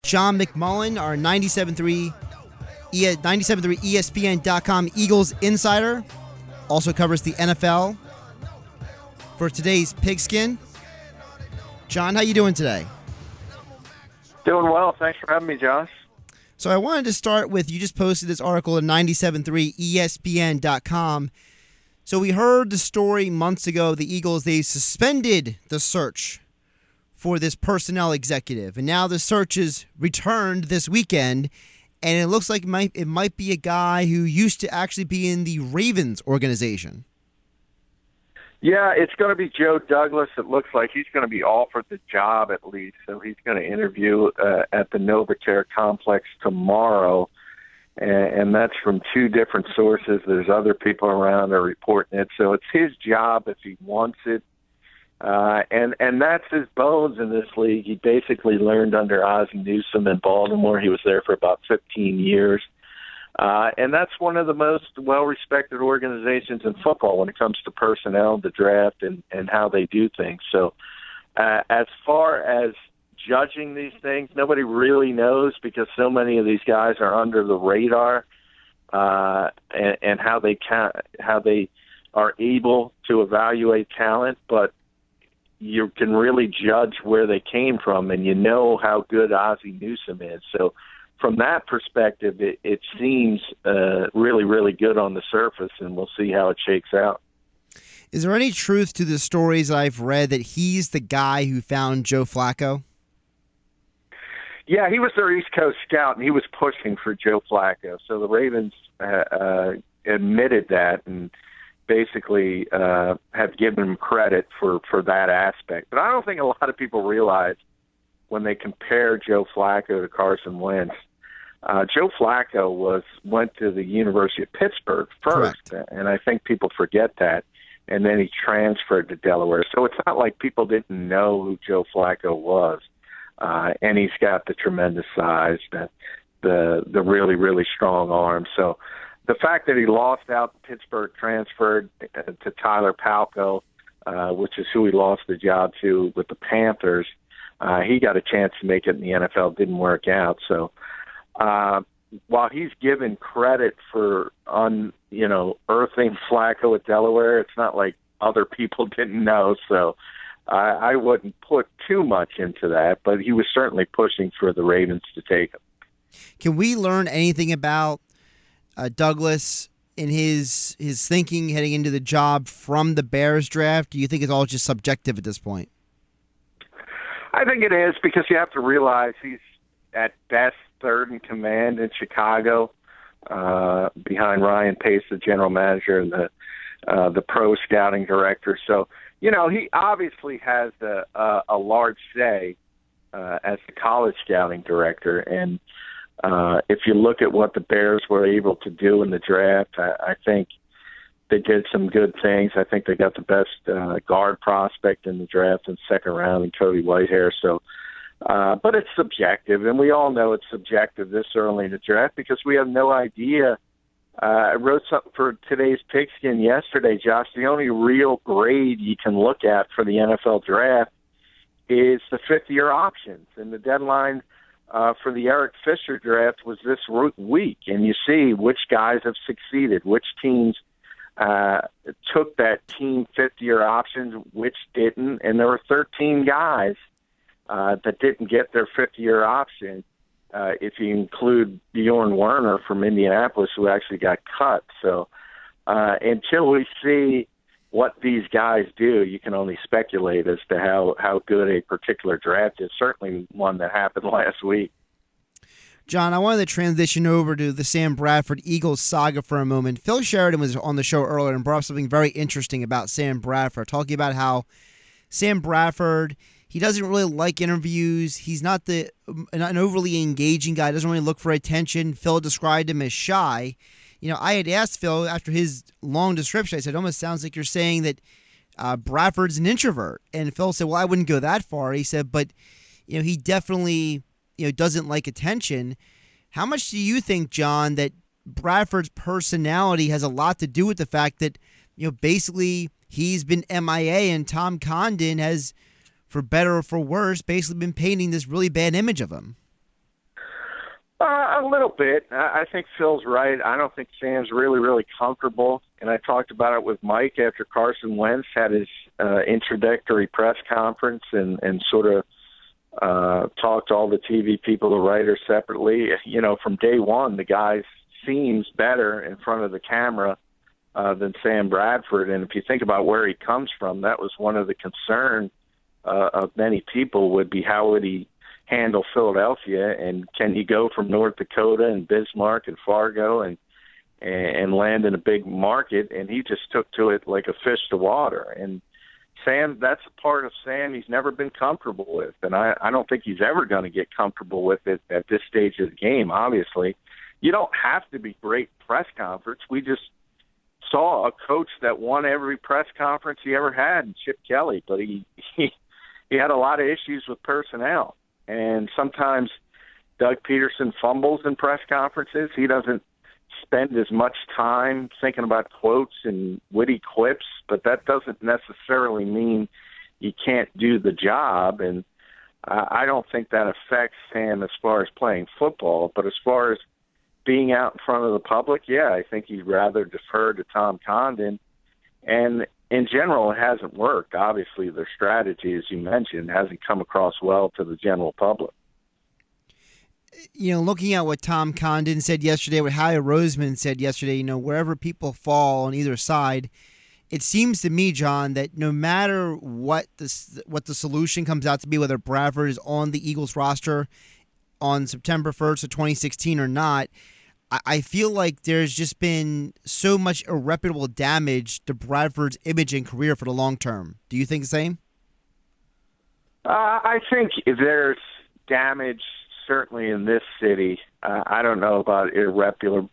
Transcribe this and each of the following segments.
John McMullen, our 97.3 ESPN.com Eagles insider, also covers the NFL for today's Pigskin. John, how you doing today? Doing well. Thanks for having me, Josh. So I wanted to start with, you just posted this article at 97.3 ESPN.com. So we heard the story months ago, the Eagles, they suspended the search for this personnel executive. And now the search is returned this weekend, and it looks like it might be a guy who used to actually be in the Ravens organization. Yeah, it's going to be Joe Douglas. It looks like he's going to be offered the job at least, so he's going to interview at the Novaterre complex tomorrow, and that's from two different sources. There's other people around that are reporting it, so it's his job if he wants it. And that's his bones in this league. He basically learned under Ozzie Newsome in Baltimore. He was there for about 15 years. And that's one of the most well-respected organizations in football when it comes to personnel, the draft, and how they do things. So as far as judging these things, nobody really knows because so many of these guys are under the radar and how they are able to evaluate talent. But you can really judge where they came from, and you know how good Ozzie Newsome is. So from that perspective, it seems really, really good on the surface, and we'll see how it shakes out. Is there any truth to the stories I've read that he's the guy who found Joe Flacco? Yeah, he was their East Coast scout, and he was pushing for Joe Flacco. So the Ravens admitted that and basically have given him credit for that aspect. But I don't think a lot of people realize when they compare Joe Flacco to Carson Wentz, Joe Flacco went to the University of Pittsburgh first, Correct. And I think people forget that. And then he transferred to Delaware. So it's not like people didn't know who Joe Flacco was. And he's got the tremendous size, the really, really strong arm. So the fact that he lost out to Pittsburgh, transferred to Tyler Palko, which is who he lost the job to with the Panthers, he got a chance to make it in the NFL, didn't work out. So while he's given credit for unearthing Flacco at Delaware, it's not like other people didn't know. So I wouldn't put too much into that, but he was certainly pushing for the Ravens to take him. Can we learn anything about Douglas in his thinking heading into the job from the Bears draft? Do you think it's all just subjective at this point? I think it is because you have to realize he's at best third in command in Chicago, behind Ryan Pace, the general manager, and the pro scouting director. So, he obviously has a large say as the college scouting director. And if you look at what the Bears were able to do in the draft, I think they did some good things. I think they got the best guard prospect in the draft in the second round in Cody Whitehair. So, but it's subjective, and we all know it's subjective this early in the draft because we have no idea. I wrote something for today's Pigskin yesterday, Josh. The only real grade you can look at for the NFL draft is the fifth-year options, and the deadline for the Eric Fisher draft was this week, and you see which guys have succeeded, which teams took that team fifth-year options, which didn't, and there were 13 guys that didn't get their fifth-year option, if you include Bjorn Werner from Indianapolis, who actually got cut. So until we see what these guys do, you can only speculate as to how good a particular draft is, certainly one that happened last week. John, I wanted to transition over to the Sam Bradford Eagles saga for a moment. Phil Sheridan was on the show earlier and brought up something very interesting about Sam Bradford, talking about how Sam Bradford, he doesn't really like interviews. He's not an overly engaging guy, doesn't really look for attention. Phil described him as shy. I had asked Phil after his long description, I said, it almost sounds like you're saying that Bradford's an introvert. And Phil said, well, I wouldn't go that far. He said, but he definitely doesn't like attention. How much do you think, John, that Bradford's personality has a lot to do with the fact that, basically he's been MIA and Tom Condon has, for better or for worse, basically been painting this really bad image of him? A little bit. I think Phil's right. I don't think Sam's really comfortable. And I talked about it with Mike after Carson Wentz had his introductory press conference and sort of talked to all the TV people, the writers separately. You know, from day one, the guy seems better in front of the camera than Sam Bradford. And if you think about where he comes from, that was one of the concerns of many people would be how would he handle Philadelphia, and can he go from North Dakota and Bismarck and Fargo and land in a big market? And he just took to it like a fish to water. And Sam, that's a part of Sam he's never been comfortable with, and I don't think he's ever going to get comfortable with it at this stage of the game. Obviously, you don't have to be great press conference. We just saw a coach that won every press conference he ever had, Chip Kelly, but he had a lot of issues with personnel. And sometimes Doug Peterson fumbles in press conferences. He doesn't spend as much time thinking about quotes and witty quips, but that doesn't necessarily mean he can't do the job. And I don't think that affects Sam as far as playing football. But as far as being out in front of the public, yeah, I think he'd rather defer to Tom Condon. And in general, it hasn't worked. Obviously, their strategy, as you mentioned, hasn't come across well to the general public. You know, looking at what Tom Condon said yesterday, what Howie Roseman said yesterday, you know, wherever people fall on either side, it seems to me, John, that no matter what the solution comes out to be, whether Bradford is on the Eagles roster on September 1st of 2016 or not, I feel like there's just been so much irreparable damage to Bradford's image and career for the long term. Do you think the same? I think there's damage certainly in this city. I don't know about irreparable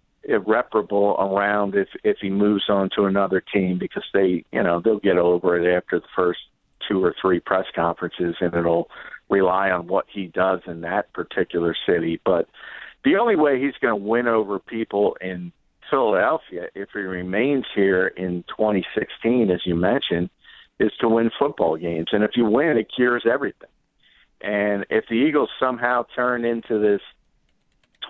around if he moves on to another team, because they'll get over it after the first 2 or 3 press conferences, and it'll rely on what he does in that particular city. But the only way he's going to win over people in Philadelphia, if he remains here in 2016, as you mentioned, is to win football games. And if you win, it cures everything. And if the Eagles somehow turn into this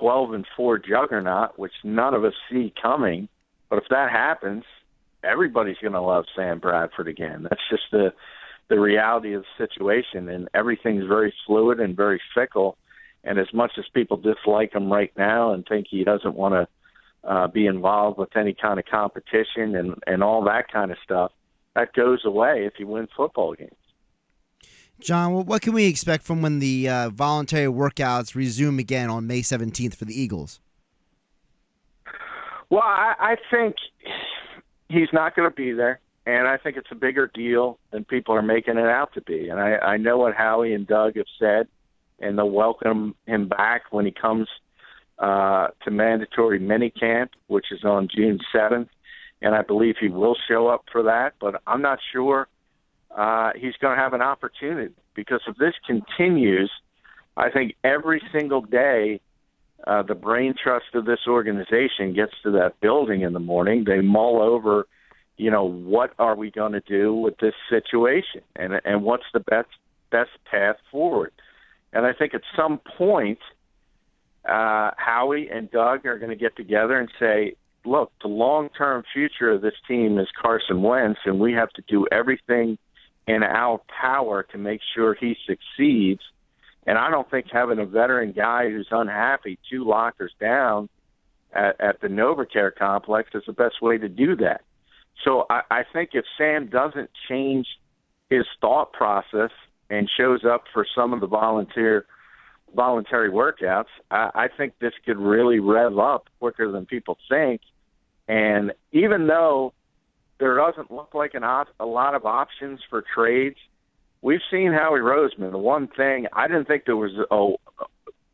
12-4 juggernaut, which none of us see coming, but if that happens, everybody's going to love Sam Bradford again. That's just the reality of the situation, and everything's very fluid and very fickle. And as much as people dislike him right now and think he doesn't want to be involved with any kind of competition and all that kind of stuff, that goes away if you win football games. John, what can we expect from when the voluntary workouts resume again on May 17th for the Eagles? Well, I think he's not going to be there, and I think it's a bigger deal than people are making it out to be. And I know what Howie and Doug have said, and they'll welcome him back when he comes to mandatory minicamp, which is on June 7th. And I believe he will show up for that, but I'm not sure he's going to have an opportunity, because if this continues, I think every single day the brain trust of this organization gets to that building in the morning. They mull over, what are we going to do with this situation, and what's the best path forward. And I think at some point, Howie and Doug are going to get together and say, look, the long-term future of this team is Carson Wentz, and we have to do everything in our power to make sure he succeeds. And I don't think having a veteran guy who's unhappy 2 lockers down at the NovaCare complex is the best way to do that. So I think if Sam doesn't change his thought process and shows up for some of the voluntary workouts, I think this could really rev up quicker than people think. And even though there doesn't look like a lot of options for trades, we've seen Howie Roseman. The one thing, I didn't think there was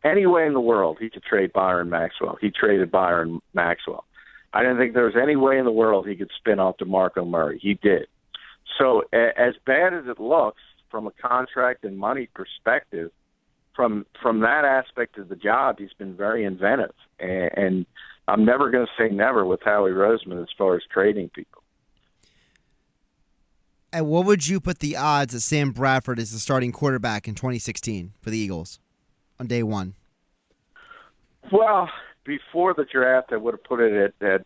any way in the world he could trade Byron Maxwell. He traded Byron Maxwell. I didn't think there was any way in the world he could spin off DeMarco Murray. He did. So as bad as it looks from a contract and money perspective, from that aspect of the job, he's been very inventive. And I'm never going to say never with Howie Roseman as far as trading people. And what would you put the odds that Sam Bradford is the starting quarterback in 2016 for the Eagles on day one? Well, before the draft, I would have put it at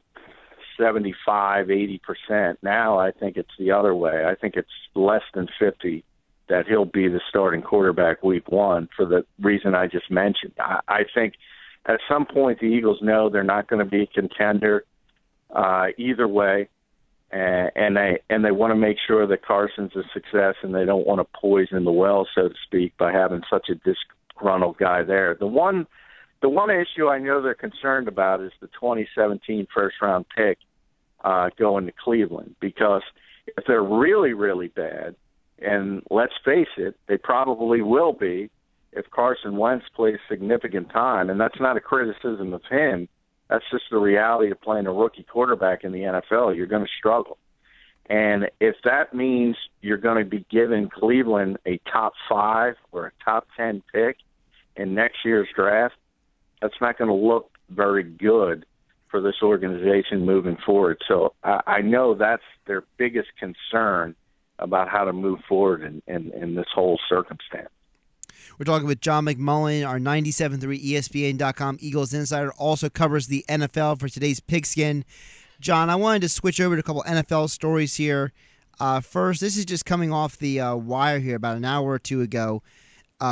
75, 80%. Now I think it's the other way. I think it's less than 50 that he'll be the starting quarterback week one for the reason I just mentioned. I think at some point the Eagles know they're not going to be a contender either way, and they want to make sure that Carson's a success, and they don't want to poison the well, so to speak, by having such a disgruntled guy there. The one issue I know they're concerned about is the 2017 first-round pick going to Cleveland, because if they're really, really bad, and let's face it, they probably will be if Carson Wentz plays significant time, and that's not a criticism of him. That's just the reality of playing a rookie quarterback in the NFL. You're going to struggle. And if that means you're going to be giving Cleveland a top 5 or a top 10 pick in next year's draft, that's not going to look very good for this organization moving forward. So I know that's their biggest concern about how to move forward in this whole circumstance. We're talking with John McMullen, our 97.3 ESPN.com Eagles insider, also covers the NFL for today's Pigskin. John, I wanted to switch over to a couple NFL stories here. First, this is just coming off the wire here about an hour or two ago.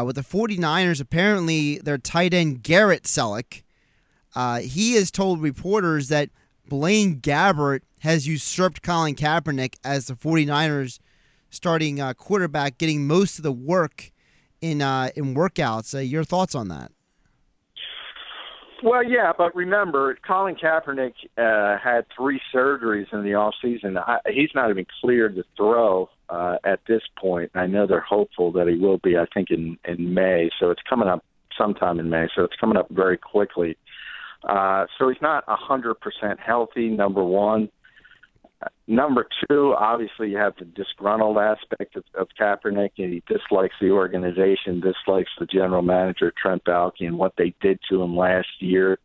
With the 49ers, apparently their tight end Garrett Selleck, he has told reporters that BlaineGabbert has usurped Colin Kaepernick as the 49ers starting quarterback, getting most of the work in workouts. Your thoughts on that? Well, yeah, but remember, Colin Kaepernick had 3 surgeries in the offseason. He's not even cleared to throw at this point. I know they're hopeful that he will be, I think, in May. So it's coming up sometime in May. So it's coming up very quickly. So he's not 100% healthy, number one. Number two, obviously you have the disgruntled aspect of Kaepernick, and he dislikes the organization, dislikes the general manager, Trent Baalke, and what they did to him last year.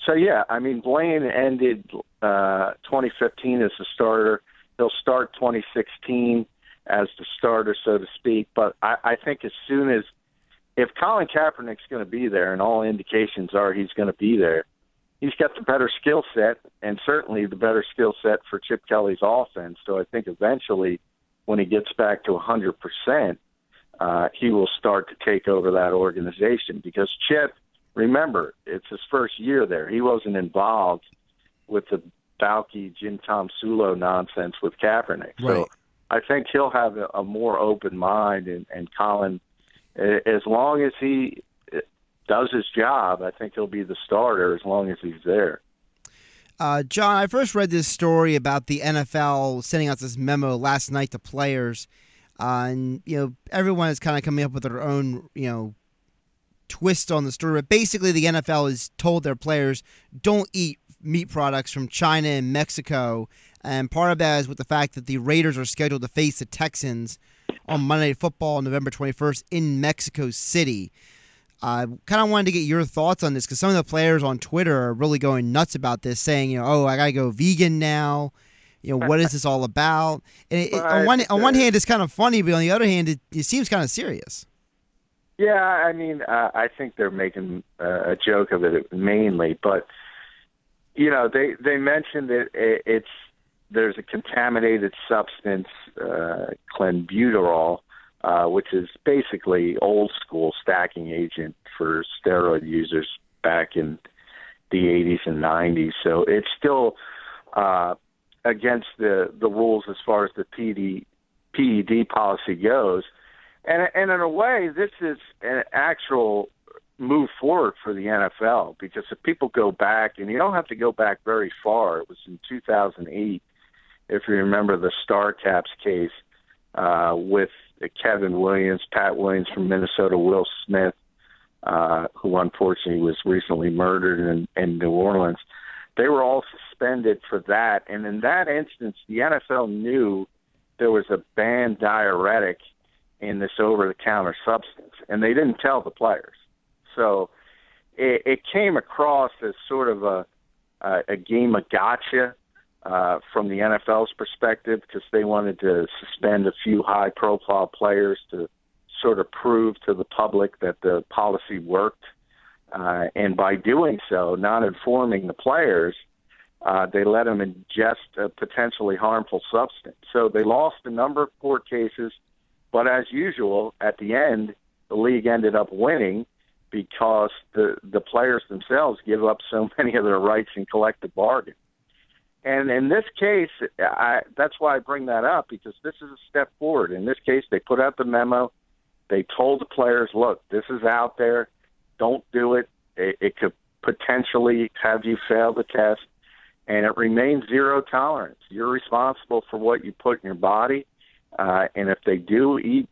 So, yeah, I mean, Blaine ended 2015 as a starter. He'll start 2016 as the starter, so to speak. But I think as soon as – if Colin Kaepernick's going to be there, and all indications are he's going to be there, he's got the better skill set, and certainly the better skill set for Chip Kelly's offense. So I think eventually when he gets back to 100%, he will start to take over that organization. Because Chip, remember, it's his first year there. He wasn't involved with the Baalke, Jim Tom Sulo nonsense with Kaepernick. Right. So I think he'll have a more open mind, and Colin, as long as he does his job, I think he'll be the starter as long as he's there. John, I first read this story about the NFL sending out this memo last night to players, and everyone is kind of coming up with their own twist on the story. But basically, the NFL has told their players don't eat meat products from China and Mexico, and part of that is with the fact that the Raiders are scheduled to face the Texans on Monday Night Football on November 21st in Mexico City. I kind of wanted to get your thoughts on this, because some of the players on Twitter are really going nuts about this, saying, oh, I got to go vegan now. What is this all about? And on one hand, it's kind of funny, but on the other hand, it seems kind of serious. Yeah, I mean, I think they're making a joke of it mainly, but they mentioned that there's a contaminated substance, clenbuterol, which is basically old school stacking agent for steroid users back in the 80s and 90s. So it's still against the rules as far as the PED policy goes. And in a way, this is an actual move forward for the NFL, because if people go back, and you don't have to go back very far, it was in 2008, if you remember the Star Caps case with Kevin Williams, Pat Williams from Minnesota, Will Smith, who unfortunately was recently murdered in New Orleans. They were all suspended for that. And in that instance, the NFL knew there was a banned diuretic in this over-the-counter substance, and they didn't tell the players. So it came across as sort of a game of gotcha from the NFL's perspective, because they wanted to suspend a few high-profile players to sort of prove to the public that the policy worked. And by doing so, not informing the players, they let them ingest a potentially harmful substance. So they lost a number of court cases, but as usual, at the end, the league ended up winning because the players themselves give up so many of their rights in collective bargain. And in this case, that's why I bring that up, because this is a step forward. In this case, they put out the memo. They told the players, look, this is out there. Don't do it. It could potentially have you fail the test. And it remains zero tolerance. You're responsible for what you put in your body. And if they do eat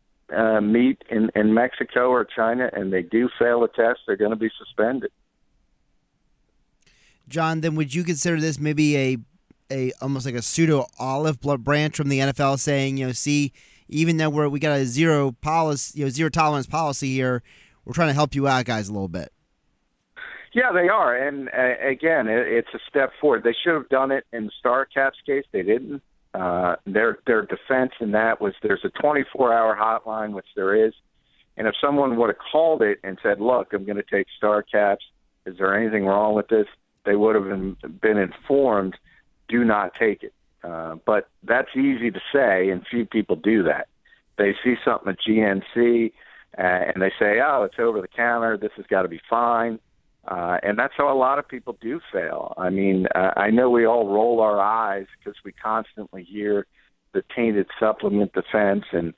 meat in Mexico or China and they do fail a test, they're going to be suspended. John, then would you consider this maybe a almost like a pseudo olive branch from the NFL saying, see, even though we got a zero tolerance policy here, we're trying to help you out, guys, a little bit? Yeah, they are. And again, it's a step forward. They should have done it in the StarCaps case. They didn't. Their defense in that was there's a 24-hour hotline, which there is. And if someone would have called it and said, look, I'm going to take StarCaps, is there anything wrong with this? They would have been informed, do not take it. But that's easy to say, and few people do that. They see something at GNC, and they say, oh, it's over the counter, this has got to be fine. And that's how a lot of people do fail. I mean, I know we all roll our eyes because we constantly hear the tainted supplement defense, and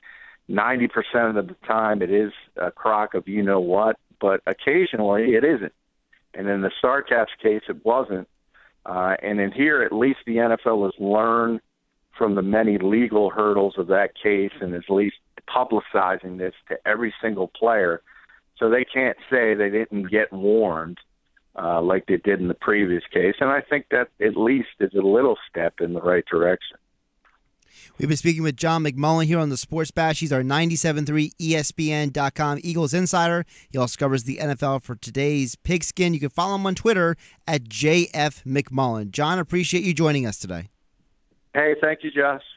90% of the time it is a crock of you-know-what, but occasionally it isn't. And in the StarCaps case, it wasn't. And in here, at least the NFL has learned from the many legal hurdles of that case and is at least publicizing this to every single player. So they can't say they didn't get warned like they did in the previous case. And I think that at least is a little step in the right direction. We've been speaking with John McMullen here on the Sports Bash. He's our 97.3 ESPN.com Eagles insider. He also covers the NFL for today's Pigskin. You can follow him on Twitter at JF McMullen. John, appreciate you joining us today. Hey, thank you, Josh.